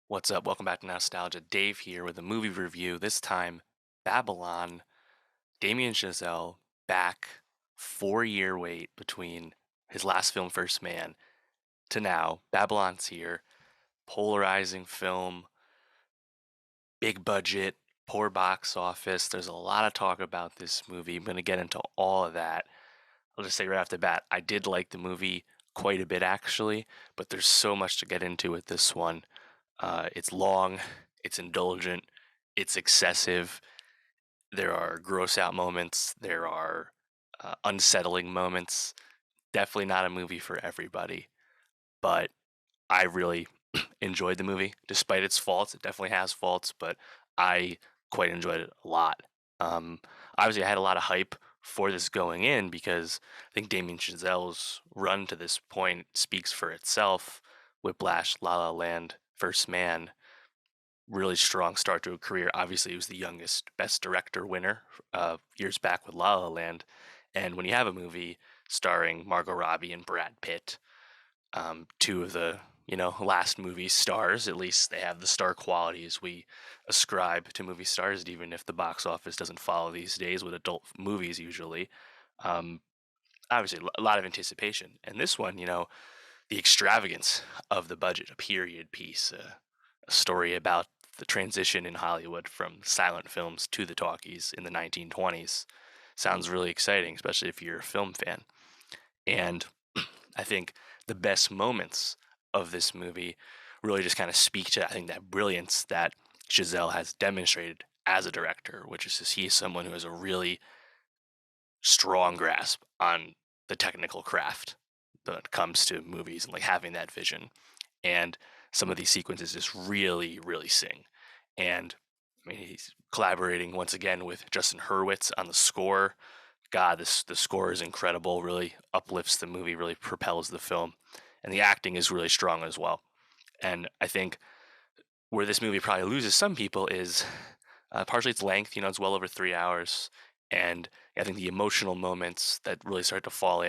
What's up? Welcome back to Nostalgia. Dave here with a movie review. This time, Babylon. Damien Chazelle back. 4 year wait between his last film, First Man, to now. Babylon's here. Polarizing film, big budget, poor box office. There's a lot of talk about this movie. I'm going to get into all of that. I'll just say right off the bat, I did like the movie quite a bit actually, but there's so much to get into with this one. It's long, it's indulgent, it's excessive. There are gross out moments, there are unsettling moments. Definitely not a movie for everybody, but I really enjoyed the movie despite its faults. It definitely has faults, but I quite enjoyed it a lot. Um, Obviously, I had a lot of hype for this going in because I think Damien Chazelle's run to this point speaks for itself. Whiplash, La La Land, First Man, really strong start to a career. Obviously, he was the youngest Best Director winner years back with La La Land. And when you have a movie starring Margot Robbie and Brad Pitt, two of the last movie stars, at least they have the star qualities we ascribe to movie stars, even if the box office doesn't follow these days with adult movies usually. Um, Obviously, a lot of anticipation. And this one, the extravagance of the budget, a period piece, a story about the transition in Hollywood from silent films to the talkies in the 1920s. Sounds really exciting, especially if you're a film fan. And I think the best moments of this movie really just kind of speak to, I think, that brilliance that Giselle has demonstrated as a director, which is just he is someone who has a really strong grasp on the technical craft when it comes to movies and like having that vision. And some of these sequences just really, really sing. And I mean, he's collaborating once again with Justin Hurwitz on the score. God, the score is incredible. Really uplifts the movie. Really propels the film, and the acting is really strong as well. And I think where this movie probably loses some people is partially its length. It's well over 3 hours, and I think the emotional moments that really start to fall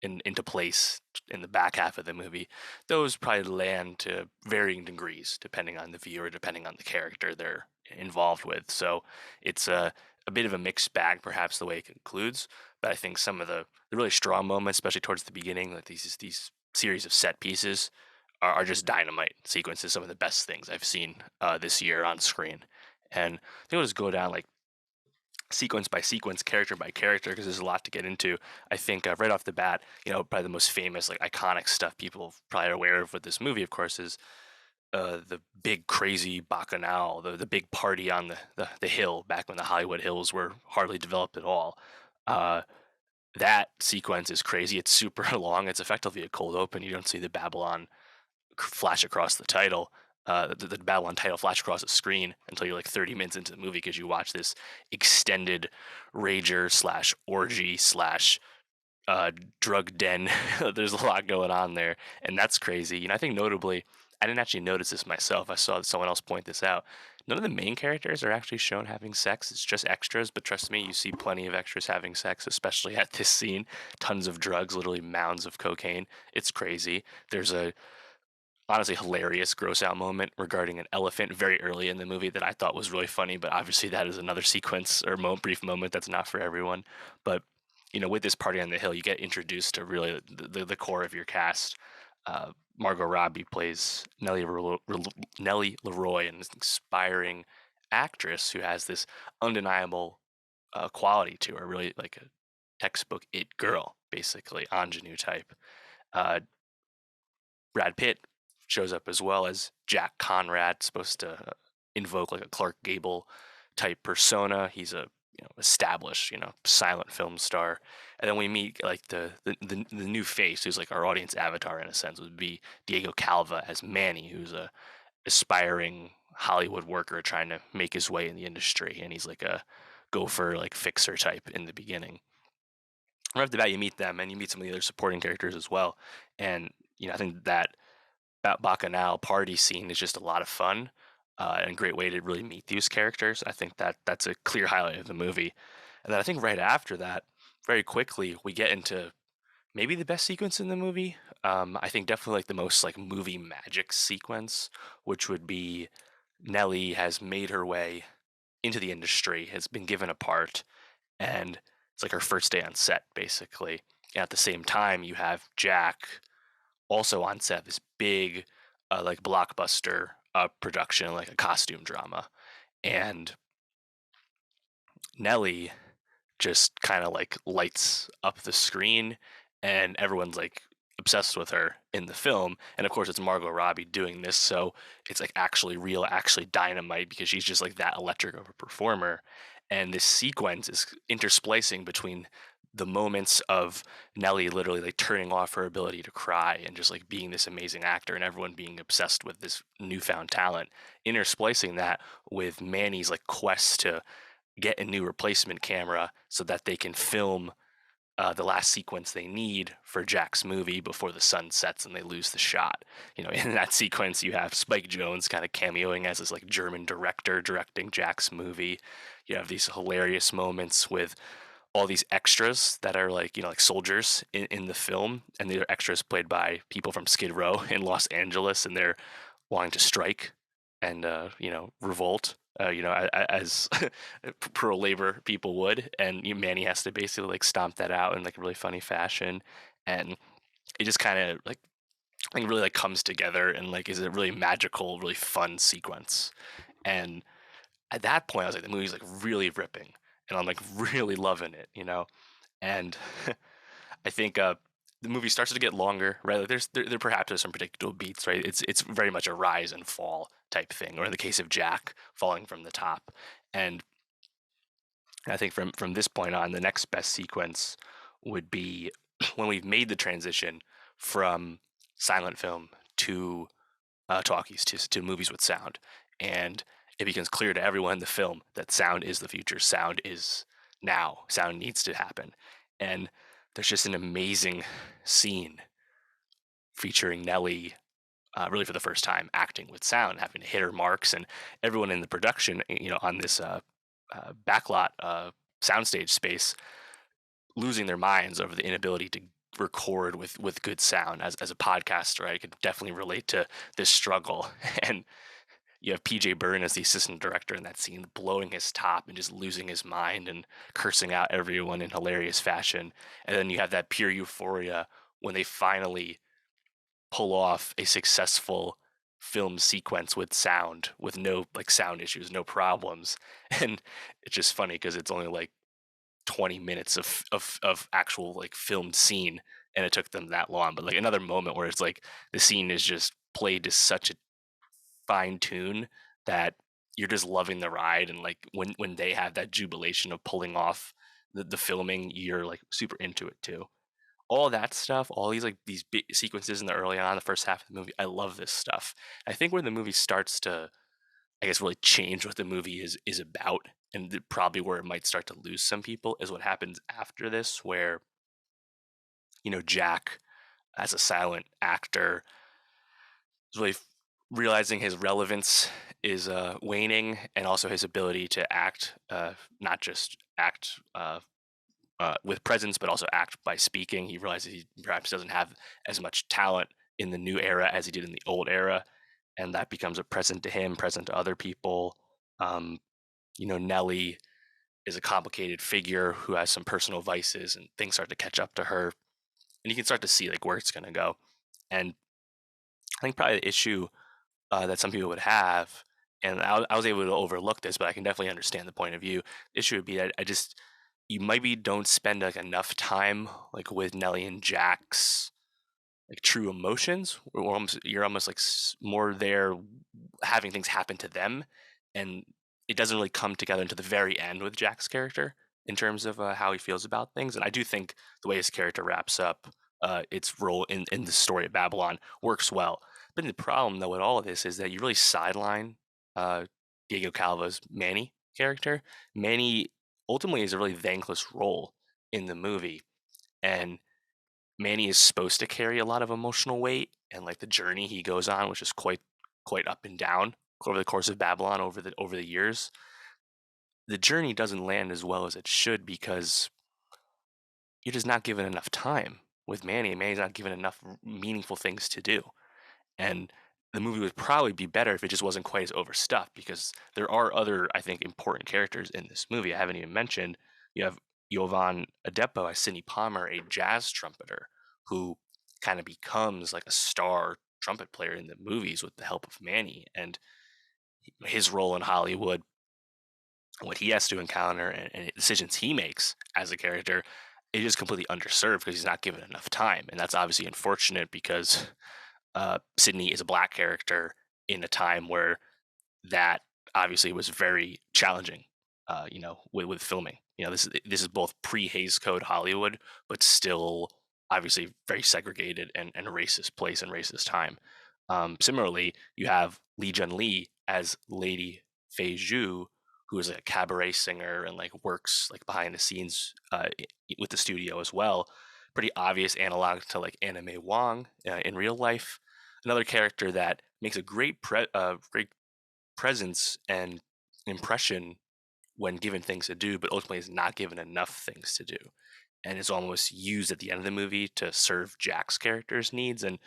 into place in the back half of the movie, those probably land to varying degrees depending on the viewer, depending on the character they're involved with. So it's a bit of a mixed bag, perhaps the way it concludes. But I think some of the really strong moments, especially towards the beginning, like these series of set pieces, are just dynamite sequences. Some of the best things I've seen this year on screen, and I think I'll just go down like sequence by sequence, character by character, because there's a lot to get into. I think right off the bat, probably the most famous, like iconic stuff people probably are aware of with this movie, of course, is the big crazy bacchanal, the big party on the hill back when the Hollywood Hills were hardly developed at all. Uh, that sequence is crazy. It's super long. It's effectively a cold open. You don't see the Babylon flash across the title, the Babylon title flash across the screen until you're like 30 minutes into the movie because you watch this extended rager slash orgy slash uh, drug den. There's a lot going on there, and that's crazy. I think notably, I didn't actually notice this myself. I saw someone else point this out. None of the main characters are actually shown having sex. It's just extras, but trust me, you see plenty of extras having sex, especially at this scene. Tons of drugs, literally mounds of cocaine. It's crazy. There's a honestly hilarious gross out moment regarding an elephant very early in the movie that I thought was really funny, but obviously that is another sequence or brief moment that's not for everyone. But with this party on the hill, you get introduced to really the core of your cast. Margot Robbie plays Nellie Leroy, an inspiring actress who has this undeniable quality to her, really like a textbook it girl, basically ingenue type. Uh, Brad Pitt shows up as well as Jack Conrad, supposed to invoke like a Clark Gable type persona. He's a established silent film star, and then we meet like the new face who's like our audience avatar in a sense would be Diego Calva as Manny, who's a aspiring Hollywood worker trying to make his way in the industry, and he's like a gopher like fixer type in the beginning. Right off the bat, you meet them, and you meet some of the other supporting characters as well, and I think that bacchanal party scene is just a lot of fun and a great way to really meet these characters. I think that's a clear highlight of the movie. And then I think right after that, very quickly, we get into maybe the best sequence in the movie. I think definitely like the most like movie magic sequence, which would be Nellie has made her way into the industry, has been given a part, and it's like her first day on set, basically. And at the same time, you have Jack also on set, this big, like blockbuster production, like a costume drama, and Nellie just kind of like lights up the screen, and everyone's like obsessed with her in the film. And of course, it's Margot Robbie doing this, so it's like actually real, actually dynamite, because she's just like that electric of a performer. And this sequence is intersplicing between the moments of Nellie literally like turning off her ability to cry and just like being this amazing actor and everyone being obsessed with this newfound talent, intersplicing that with Manny's like quest to get a new replacement camera so that they can film the last sequence they need for Jack's movie before the sun sets and they lose the shot. You know, in that sequence, you have Spike Jonze kind of cameoing as this like German director directing Jack's movie. You have these hilarious moments with all these extras that are like, you know, like soldiers in the film, and they're extras played by people from Skid Row in Los Angeles, and they're wanting to strike and you know, revolt, you know, as pro labor people would, and Manny has to basically like stomp that out in like a really funny fashion, and it just kind of like really like comes together and like is a really magical, really fun sequence. And at that point, I was like, the movie's like really ripping, and I'm like really loving it, you know. And I think the movie starts to get longer, right? Like there perhaps there's some predictable beats, right? It's very much a rise and fall type thing, or in the case of Jack falling from the top. And I think from this point on, the next best sequence would be when we've made the transition from silent film to talkies to movies with sound, and it becomes clear to everyone in the film that sound is the future. Sound is now. Sound needs to happen, and there's just an amazing scene featuring Nelly, really for the first time, acting with sound, having to hit her marks, and everyone in the production, you know, on this backlot soundstage space, losing their minds over the inability to record with good sound. As a podcaster, I could definitely relate to this struggle. And you have PJ Byrne as the assistant director in that scene, blowing his top and just losing his mind and cursing out everyone in hilarious fashion. And then you have that pure euphoria when they finally pull off a successful film sequence with sound, with no like sound issues, no problems. And it's just funny because it's only like 20 minutes of actual like filmed scene, and it took them that long. But like another moment where it's like the scene is just played to such a fine tune that you're just loving the ride, and like when they have that jubilation of pulling off the filming, you're like super into it too. All that stuff, all these like these big sequences in the early on, the first half of the movie, I love this stuff. I think where the movie starts to, I guess, really change what the movie is about, and probably where it might start to lose some people, is what happens after this, where you know Jack, as a silent actor, is really realizing his relevance is waning, and also his ability to act, not just act with presence, but also act by speaking. He realizes he perhaps doesn't have as much talent in the new era as he did in the old era, and that becomes a present to him, present to other people. Um, you know, Nellie is a complicated figure who has some personal vices, and things start to catch up to her, and you can start to see like where it's going to go. And I think probably the issue that some people would have, and I was able to overlook this, but I can definitely understand the point of view. The issue would be that I just, you maybe don't spend like enough time like with Nelly and Jack's like true emotions, or almost you're almost like more there having things happen to them, and it doesn't really come together until the very end with Jack's character in terms of how he feels about things. And I do think the way his character wraps up its role in the story of Babylon works well. But the problem though with all of this is that you really sideline uh, Diego Calva's Manny character. Manny ultimately is a really thankless role in the movie, and Manny is supposed to carry a lot of emotional weight, and like the journey he goes on, which is quite up and down over the course of Babylon over the years. The journey doesn't land as well as it should because you're just not given enough time with Manny, and Manny's not given enough meaningful things to do. And the movie would probably be better if it just wasn't quite as overstuffed, because there are other, I think, important characters in this movie I haven't even mentioned. You have Jovan Adepo as Sidney Palmer, a jazz trumpeter who kind of becomes like a star trumpet player in the movies with the help of Manny, and his role in Hollywood, what he has to encounter, and decisions he makes as a character, it is completely underserved because he's not given enough time, and that's obviously unfortunate because Sydney is a black character in a time where that obviously was very challenging. With filming. This is both pre Hays Code Hollywood, but still obviously very segregated and racist place and racist time. Similarly, you have Lee Jun Lee as Lady Fei Zhu, who is a cabaret singer and like works like behind the scenes with the studio as well. Pretty obvious analog to like Anna May Wong in real life. Another character that makes a great presence and impression when given things to do, but ultimately is not given enough things to do, and is almost used at the end of the movie to serve Jack's character's needs. And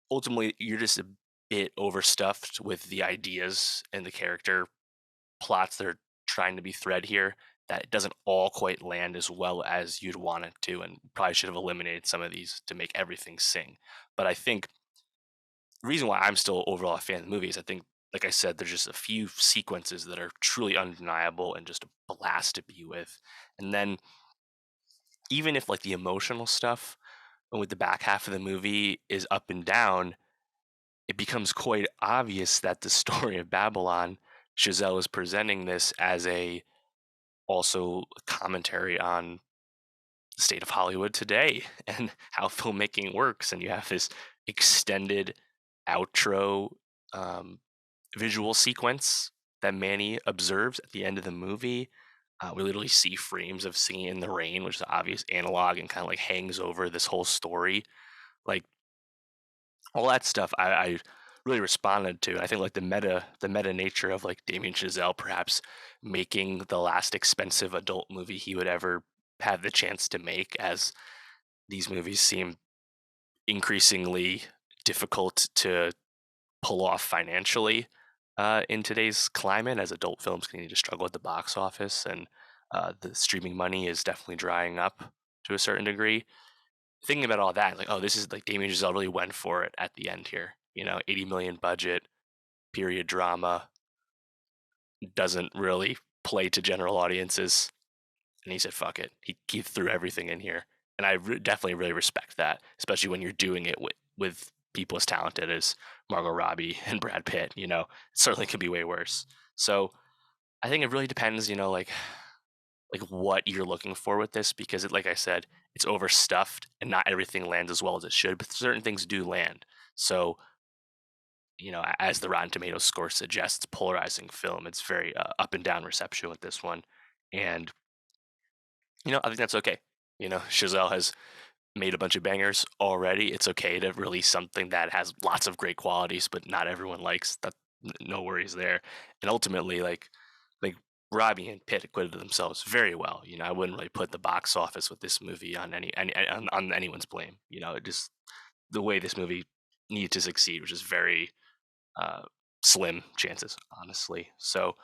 ultimately, you're just a bit overstuffed with the ideas and the character plots that are trying to be thread here. That it doesn't all quite land as well as you'd want it to, and probably should have eliminated some of these to make everything sing. But I think the reason why I'm still overall a fan of the movie is I think, like I said, there's just a few sequences that are truly undeniable and just a blast to be with. And then even if like the emotional stuff with the back half of the movie is up and down, it becomes quite obvious that the story of Babylon, Chazelle is presenting this as a also commentary on the state of Hollywood today and how filmmaking works. And you have this extended outro um, visual sequence that Manny observes at the end of the movie. We literally see frames of Singing in the Rain, which is an obvious analog and kind of like hangs over this whole story. Like all that stuff, I really responded to. I think like the meta nature of like Damien Chazelle perhaps making the last expensive adult movie he would ever have the chance to make, as these movies seem increasingly difficult to pull off financially in today's climate, as adult films continue to struggle at the box office, and the streaming money is definitely drying up to a certain degree. Thinking about all that, like, oh, this is like Damien Chazelle really went for it at the end here. 80 million budget, period drama, doesn't really play to general audiences, and he said, "Fuck it." He threw everything in here, and definitely really respect that, especially when you're doing it with people as talented as Margot Robbie and Brad Pitt. It certainly could be way worse. So I think it really depends, like what you're looking for with this, because like I said, it's overstuffed and not everything lands as well as it should, but certain things do land. So as the Rotten Tomatoes score suggests, polarizing film. It's very up and down reception with this one, and I think that's okay. Chazelle has made a bunch of bangers already. It's okay to release something that has lots of great qualities, but not everyone likes. That no worries there. And ultimately, like Robbie and Pitt acquitted themselves very well. I wouldn't really put the box office with this movie on on anyone's blame. It just the way this movie needed to succeed, which is very uh, slim chances, honestly. So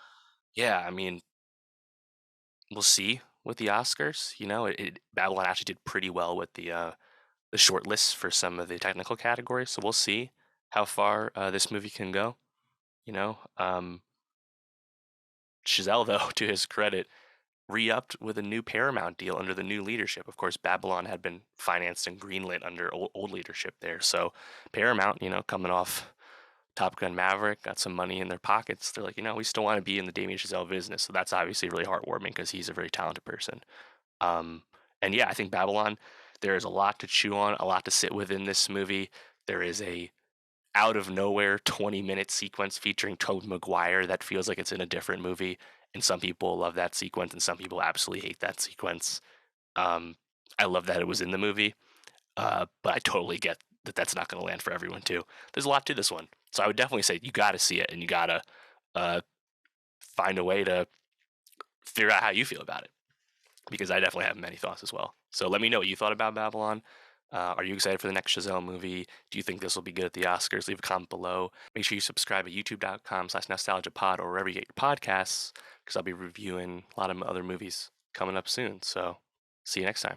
yeah, I mean, we'll see with the Oscars. Babylon actually did pretty well with the short lists for some of the technical categories. So we'll see how far this movie can go. You know, um, Chazelle, though, to his credit, re-upped with a new Paramount deal under the new leadership. Of course, Babylon had been financed and greenlit under old leadership there. So Paramount, coming off Top Gun Maverick, got some money in their pockets. They're like, we still want to be in the Damien Chazelle business. So that's obviously really heartwarming because he's a very talented person. Um, and yeah, I think Babylon, there is a lot to chew on, a lot to sit within this movie. There is a out of nowhere 20-minute sequence featuring Tobey Maguire that feels like it's in a different movie. And some people love that sequence, and some people absolutely hate that sequence. Um, I love that it was in the movie, but I totally get that that's not going to land for everyone too. There's a lot to this one, so I would definitely say you got to see it, and you got to uh, find a way to figure out how you feel about it, because I definitely have many thoughts as well. So let me know what you thought about Babylon. Are you excited for the next Chazelle movie? Do you think this will be good at the Oscars? Leave a comment below. Make sure you subscribe at youtube.com/nostalgiapod or wherever you get your podcasts, because I'll be reviewing a lot of other movies coming up soon. So see you next time.